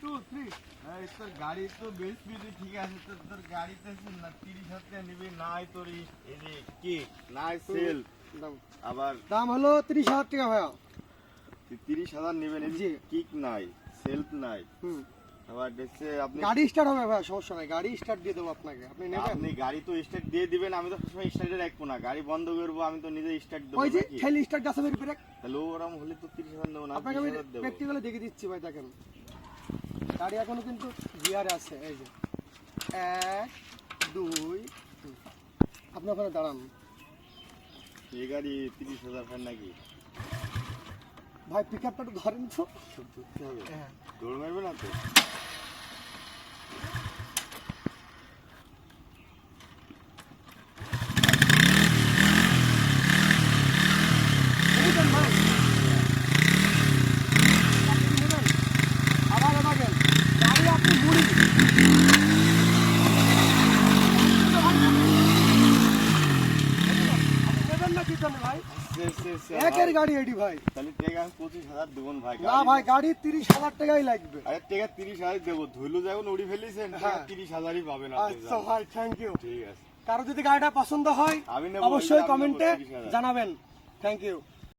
2 3 তোর গাড়ি তো বেশ বিধি ঠিক আছে, তোর গাড়িতে না 30,000 টাকা নিবি, নাই তোর এই যে কিক নাই সেল, আবার দাম হলো 30,000 টাকা ভাইয়া। 30,000 নেবেন, জি। কিক নাই, সেলফ নাই, আবার দেখছে আপনি গাড়ি স্টার্ট হবে ভাইয়া, সমস্যা নাই, গাড়ি স্টার্ট দিয়ে দেবো আপনাকে, আপনি নেবেন? আপনি গাড়ি তো স্টার্ট দিয়ে দিবেন, আমি তো সবসময় স্টার্টে রাখবো না, গাড়ি বন্ধ করবো, আমি তো নিজে স্টার্ট দেবো ওই যে নাকি? খেলি স্টার্ট আছে বের ব্রেক, তাহলে ওরকম হলে তো 30,000 দেবো না, আপনাকে আমি 30,000 দেবো। প্র্যাকটিক্যালি দেখিয়ে দিচ্ছি ভাই, দেখেন গাড়ি এখনো কিন্তু গিয়ারে আছে, এই যে 1 2 আপনি ওখানে দাঁড়ান এই গাড়ি 30,000 হয় নাকি? ভাই, পিক আপটা একটু ধরেন তো। ধরতে হবে, হ্যাঁ। দৌড় মারবে না তো? বুঝলেন ভাই? আপনি নেবেন? আবার এবারেন। গাড়ি আপনি মুড়ি। আপনি নেবেন না কি জন্য ভাই? একের গাড়ি এডি ভাই। তাহলে টাকা আমি 25,000 দেবো ভাই। না ভাই, গাড়ি 30,000 টাকাই লাগবে। আরে টাকা 30,000 দেবো, ধুলো যখন উড়ি ফেলিছেন, হ্যাঁ। 30,000ই পাবেন আপনি। আচ্ছা ভাই, থ্যাংক ইউ। ঠিক আছে, কারো যদি গাড়িটা পছন্দ হয় আমি নেবো, অবশ্যই আমি নেবো কমেন্টে 30,000। জানাবেন। Thank you.